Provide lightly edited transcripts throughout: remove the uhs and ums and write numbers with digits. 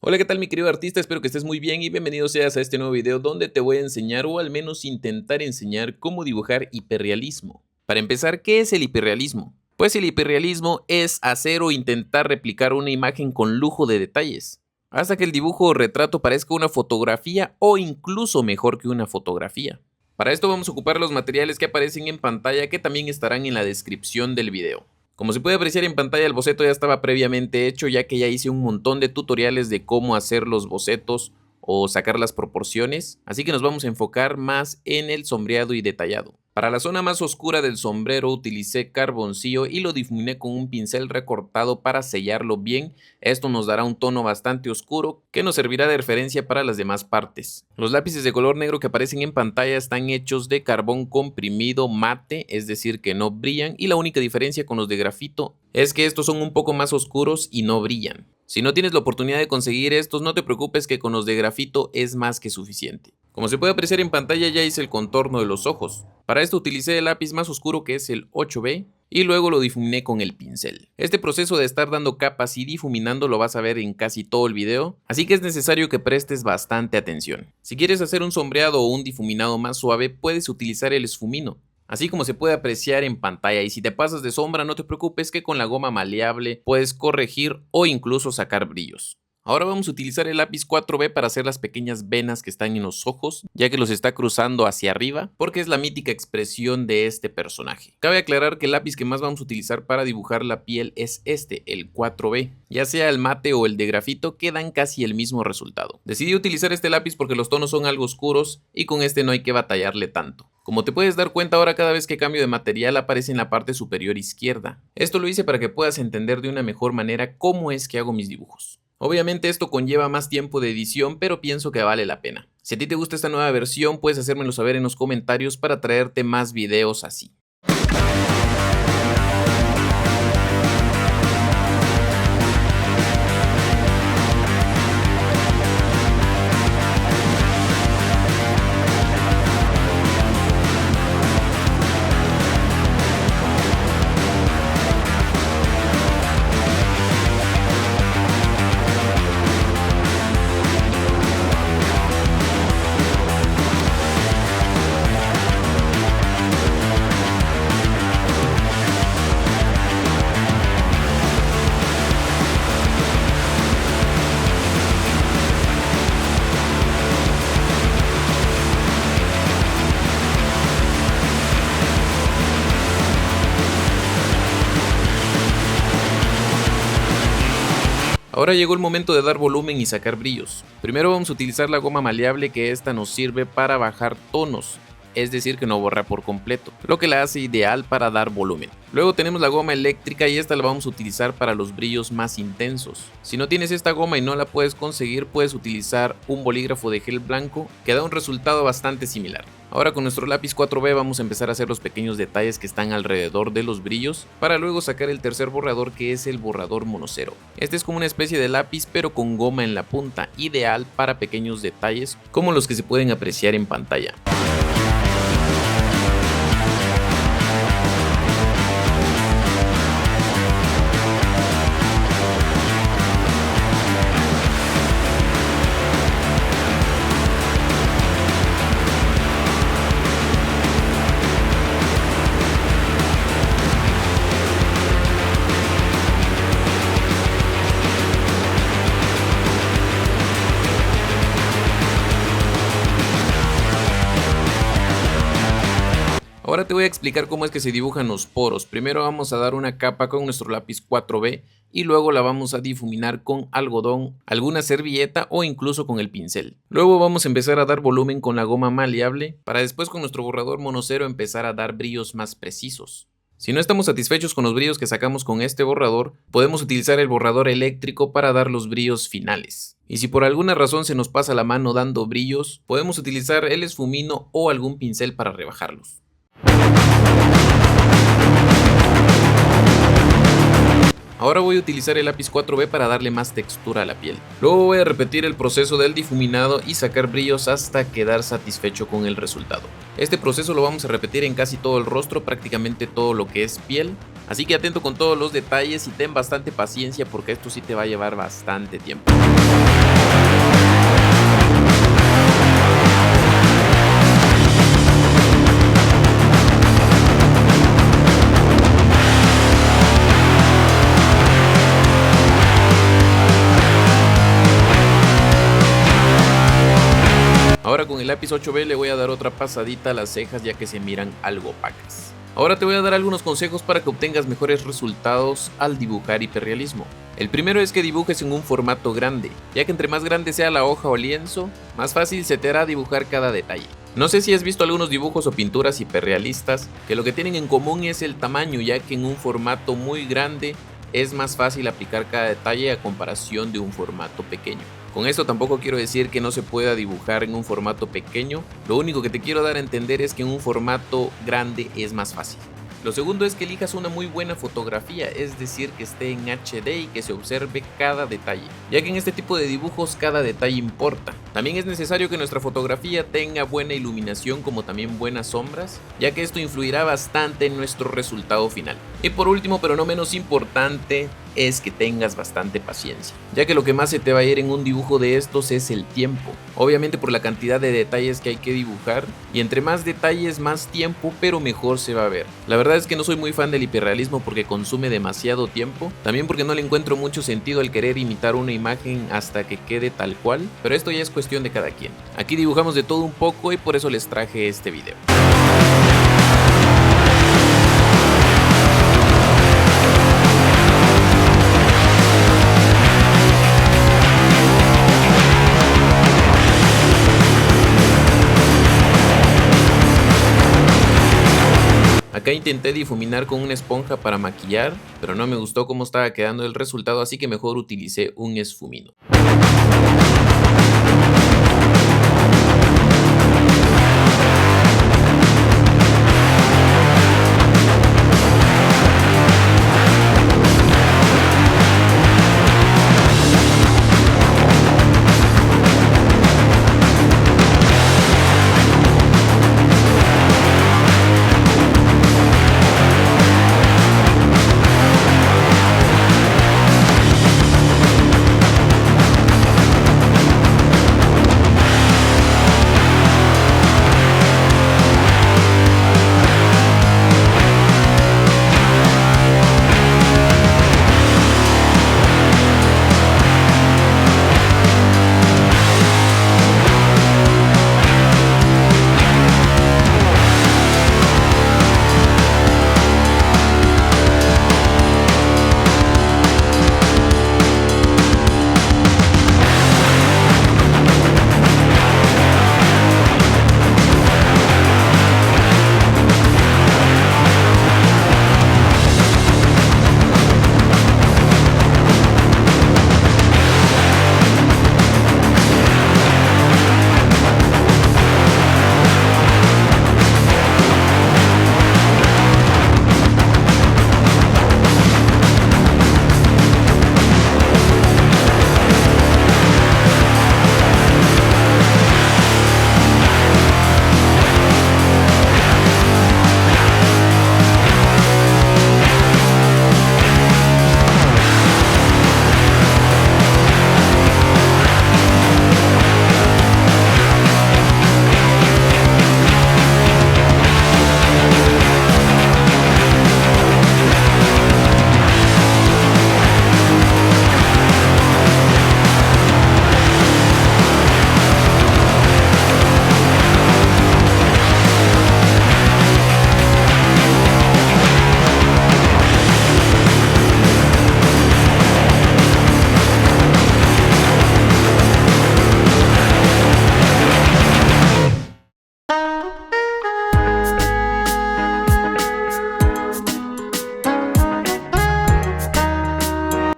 Hola, ¿qué tal mi querido artista? Espero que estés muy bien y bienvenido seas a este nuevo video donde te voy a enseñar o al menos intentar enseñar cómo dibujar hiperrealismo. Para empezar, ¿qué es el hiperrealismo? Pues el hiperrealismo es hacer o intentar replicar una imagen con lujo de detalles, hasta que el dibujo o retrato parezca una fotografía o incluso mejor que una fotografía. Para esto vamos a ocupar los materiales que aparecen en pantalla que también estarán en la descripción del video. Como se puede apreciar en pantalla, el boceto ya estaba previamente hecho, ya que ya hice un montón de tutoriales de cómo hacer los bocetos o sacar las proporciones, así que nos vamos a enfocar más en el sombreado y detallado. Para la zona más oscura del sombrero utilicé carboncillo y lo difuminé con un pincel recortado para sellarlo bien. Esto nos dará un tono bastante oscuro que nos servirá de referencia para las demás partes. Los lápices de color negro que aparecen en pantalla están hechos de carbón comprimido mate, es decir que no brillan, y la única diferencia con los de grafito es que estos son un poco más oscuros y no brillan. Si no tienes la oportunidad de conseguir estos, no te preocupes que con los de grafito es más que suficiente. Como se puede apreciar en pantalla, ya hice el contorno de los ojos. Para esto utilicé el lápiz más oscuro, que es el 8B, y luego lo difuminé con el pincel. Este proceso de estar dando capas y difuminando lo vas a ver en casi todo el video, así que es necesario que prestes bastante atención. Si quieres hacer un sombreado o un difuminado más suave, puedes utilizar el esfumino, así como se puede apreciar en pantalla, y si te pasas de sombra no te preocupes que con la goma maleable puedes corregir o incluso sacar brillos. Ahora vamos a utilizar el lápiz 4B para hacer las pequeñas venas que están en los ojos, ya que los está cruzando hacia arriba, porque es la mítica expresión de este personaje. Cabe aclarar que el lápiz que más vamos a utilizar para dibujar la piel es este, el 4B. Ya sea el mate o el de grafito, que dan casi el mismo resultado. Decidí utilizar este lápiz porque los tonos son algo oscuros y con este no hay que batallarle tanto. Como te puedes dar cuenta, ahora cada vez que cambio de material aparece en la parte superior izquierda. Esto lo hice para que puedas entender de una mejor manera cómo es que hago mis dibujos. Obviamente esto conlleva más tiempo de edición, pero pienso que vale la pena. Si a ti te gusta esta nueva versión, puedes hacérmelo saber en los comentarios para traerte más videos así. Ahora llegó el momento de dar volumen y sacar brillos. Primero vamos a utilizar la goma maleable, que esta nos sirve para bajar tonos, es decir que no borra por completo, lo que la hace ideal para dar volumen. Luego tenemos la goma eléctrica y esta la vamos a utilizar para los brillos más intensos. Si no tienes esta goma y no la puedes conseguir, puedes utilizar un bolígrafo de gel blanco que da un resultado bastante similar. Ahora con nuestro lápiz 4B vamos a empezar a hacer los pequeños detalles que están alrededor de los brillos, para luego sacar el tercer borrador, que es el borrador monocero. Este es como una especie de lápiz pero con goma en la punta, ideal para pequeños detalles como los que se pueden apreciar en pantalla. Ahora te voy a explicar cómo es que se dibujan los poros. Primero vamos a dar una capa con nuestro lápiz 4B y luego la vamos a difuminar con algodón, alguna servilleta o incluso con el pincel. Luego vamos a empezar a dar volumen con la goma maleable para después con nuestro borrador monocero empezar a dar brillos más precisos. Si no estamos satisfechos con los brillos que sacamos con este borrador, podemos utilizar el borrador eléctrico para dar los brillos finales. Y si por alguna razón se nos pasa la mano dando brillos, podemos utilizar el esfumino o algún pincel para rebajarlos. Ahora voy a utilizar el lápiz 4B para darle más textura a la piel. Luego voy a repetir el proceso del difuminado y sacar brillos hasta quedar satisfecho con el resultado. Este proceso lo vamos a repetir en casi todo el rostro, prácticamente todo lo que es piel. Así que atento con todos los detalles y ten bastante paciencia porque esto sí te va a llevar bastante tiempo. el lápiz 8B le voy a dar otra pasadita a las cejas ya que se miran algo opacas. Ahora te voy a dar algunos consejos para que obtengas mejores resultados al dibujar hiperrealismo. El primero es que dibujes en un formato grande, ya que entre más grande sea la hoja o lienzo, más fácil se te hará dibujar cada detalle. No sé si has visto algunos dibujos o pinturas hiperrealistas que lo que tienen en común es el tamaño, ya que en un formato muy grande es más fácil aplicar cada detalle a comparación de un formato pequeño. Con esto tampoco quiero decir que no se pueda dibujar en un formato pequeño, lo único que te quiero dar a entender es que en un formato grande es más fácil. Lo segundo es que elijas una muy buena fotografía, es decir, que esté en HD y que se observe cada detalle, ya que en este tipo de dibujos cada detalle importa. También es necesario que nuestra fotografía tenga buena iluminación como también buenas sombras, ya que esto influirá bastante en nuestro resultado final. Y por último, pero no menos importante, es que tengas bastante paciencia, ya que lo que más se te va a ir en un dibujo de estos es el tiempo, obviamente por la cantidad de detalles que hay que dibujar, y entre más detalles más tiempo, pero mejor se va a ver. La verdad es que no soy muy fan del hiperrealismo porque consume demasiado tiempo, también porque no le encuentro mucho sentido al querer imitar una imagen hasta que quede tal cual, pero esto ya es cuestión de cada quien. Aquí dibujamos de todo un poco y por eso les traje este video. Acá intenté difuminar con una esponja para maquillar, pero no me gustó cómo estaba quedando el resultado, así que mejor utilicé un esfumino.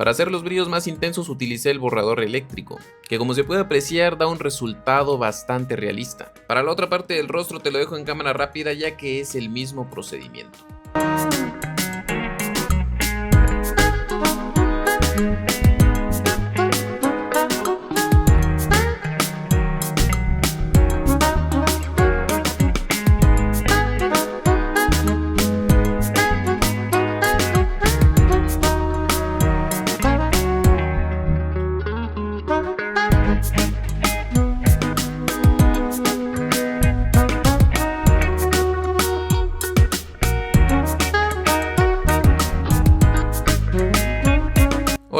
Para hacer los brillos más intensos utilicé el borrador eléctrico, que como se puede apreciar da un resultado bastante realista. Para la otra parte del rostro te lo dejo en cámara rápida ya que es el mismo procedimiento.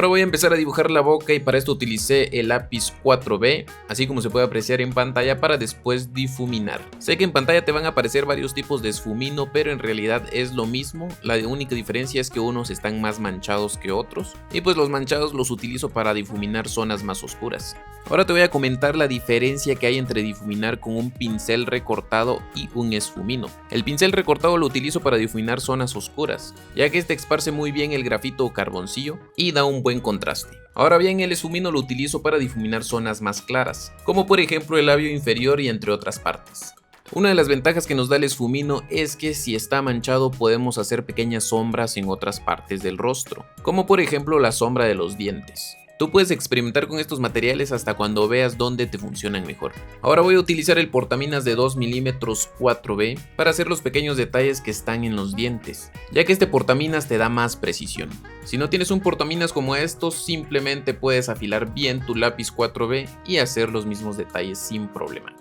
Ahora voy a empezar a dibujar la boca y para esto utilicé el lápiz 4B, así como se puede apreciar en pantalla, para después difuminar. Sé que en pantalla te van a aparecer varios tipos de esfumino, pero en realidad es lo mismo. La única diferencia es que unos están más manchados que otros, y pues los manchados los utilizo para difuminar zonas más oscuras. Ahora te voy a comentar la diferencia que hay entre difuminar con un pincel recortado y un esfumino. El pincel recortado lo utilizo para difuminar zonas oscuras, ya que este esparce muy bien el grafito o carboncillo y da un buen contraste. Ahora bien, el esfumino lo utilizo para difuminar zonas más claras, como por ejemplo el labio inferior y entre otras partes. Una de las ventajas que nos da el esfumino es que si está manchado podemos hacer pequeñas sombras en otras partes del rostro, como por ejemplo la sombra de los dientes. Tú puedes experimentar con estos materiales hasta cuando veas dónde te funcionan mejor. Ahora voy a utilizar el portaminas de 2 mm 4B para hacer los pequeños detalles que están en los dientes, ya que este portaminas te da más precisión. Si no tienes un portaminas como estos, simplemente puedes afilar bien tu lápiz 4B y hacer los mismos detalles sin problema.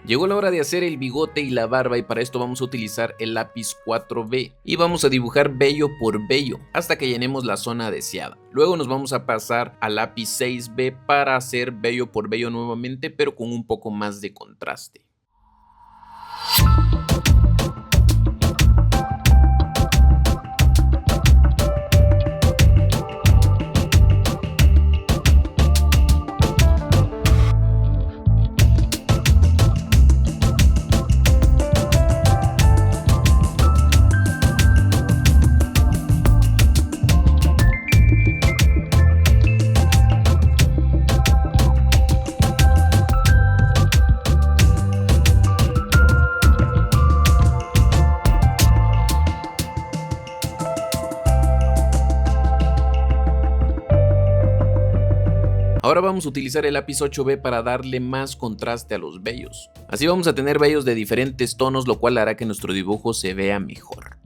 Llegó la hora de hacer el bigote y la barba y para esto vamos a utilizar el lápiz 4B y vamos a dibujar vello por vello hasta que llenemos la zona deseada. Luego nos vamos a pasar al lápiz 6B para hacer vello por vello nuevamente, pero con un poco más de contraste. Ahora vamos a utilizar el lápiz 8B para darle más contraste a los vellos. Así vamos a tener vellos de diferentes tonos, lo cual hará que nuestro dibujo se vea mejor.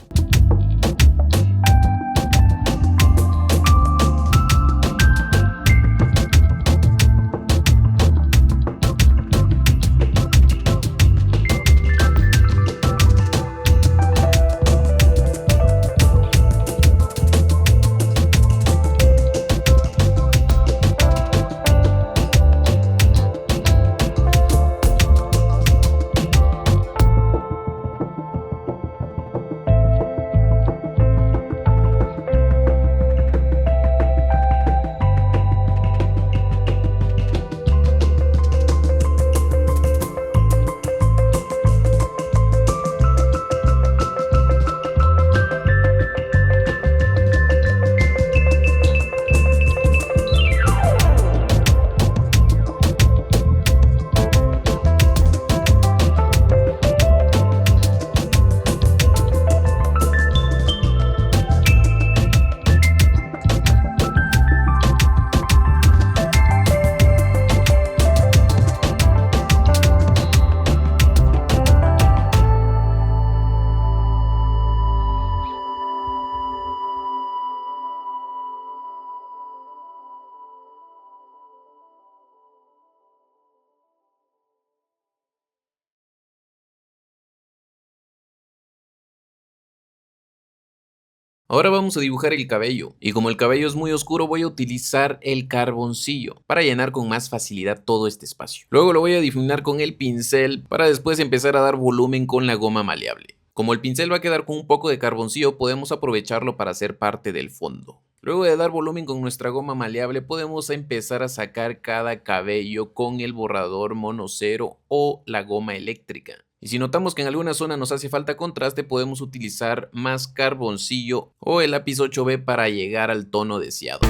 Ahora vamos a dibujar el cabello, y como el cabello es muy oscuro voy a utilizar el carboncillo para llenar con más facilidad todo este espacio. Luego lo voy a difuminar con el pincel para después empezar a dar volumen con la goma maleable. Como el pincel va a quedar con un poco de carboncillo, podemos aprovecharlo para hacer parte del fondo. Luego de dar volumen con nuestra goma maleable, podemos empezar a sacar cada cabello con el borrador monocero o la goma eléctrica. Y si notamos que en alguna zona nos hace falta contraste, podemos utilizar más carboncillo o el lápiz 8B para llegar al tono deseado.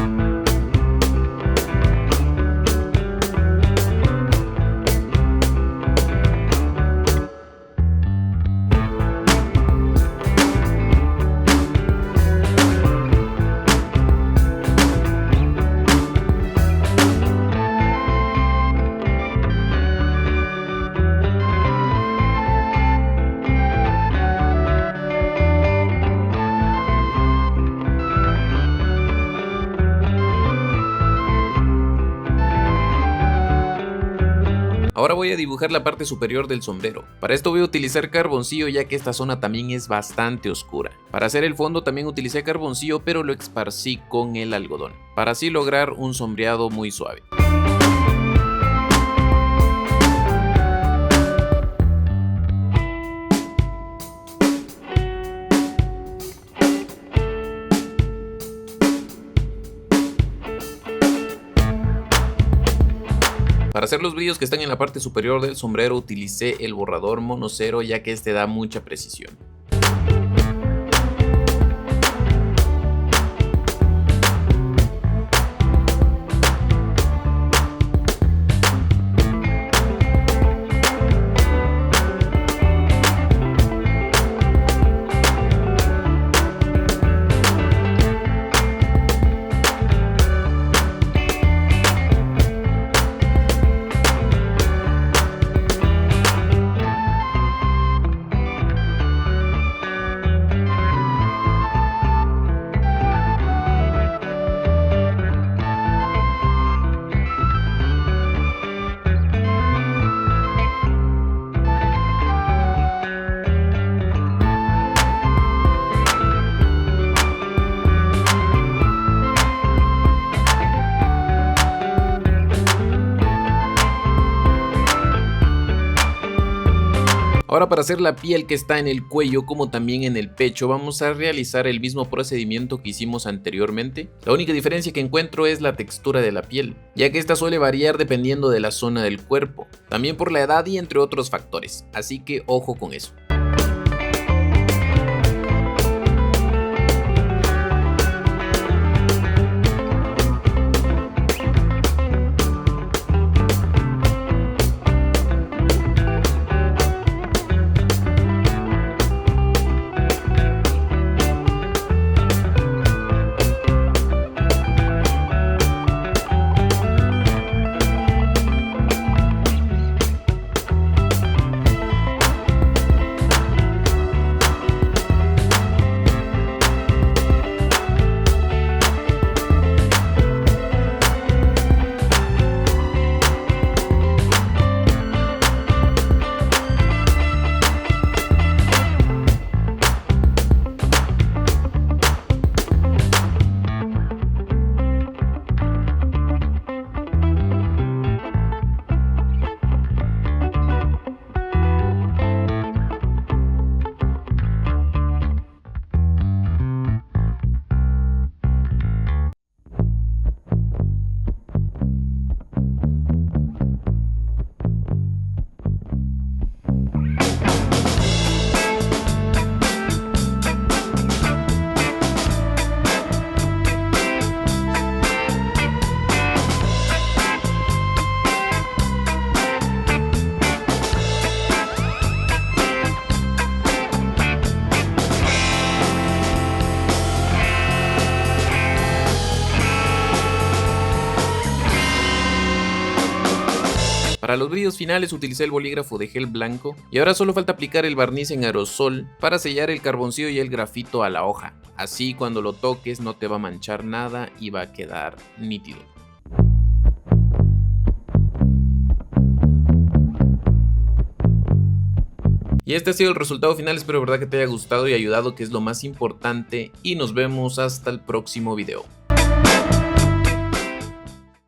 Ahora voy a dibujar la parte superior del sombrero. Para esto voy a utilizar carboncillo ya que esta zona también es bastante oscura. Para hacer el fondo también utilicé carboncillo pero lo esparcí con el algodón, para así lograr un sombreado muy suave. Para hacer los brillos que están en la parte superior del sombrero utilicé el borrador mono 0 ya que este da mucha precisión. Ahora para hacer la piel que está en el cuello como también en el pecho vamos a realizar el mismo procedimiento que hicimos anteriormente. La única diferencia que encuentro es la textura de la piel, ya que esta suele variar dependiendo de la zona del cuerpo, también por la edad y entre otros factores, así que ojo con eso. Para los brillos finales utilicé el bolígrafo de gel blanco y ahora solo falta aplicar el barniz en aerosol para sellar el carboncillo y el grafito a la hoja. Así cuando lo toques no te va a manchar nada y va a quedar nítido. Y este ha sido el resultado final, espero de verdad que te haya gustado y ayudado, que es lo más importante, y nos vemos hasta el próximo video.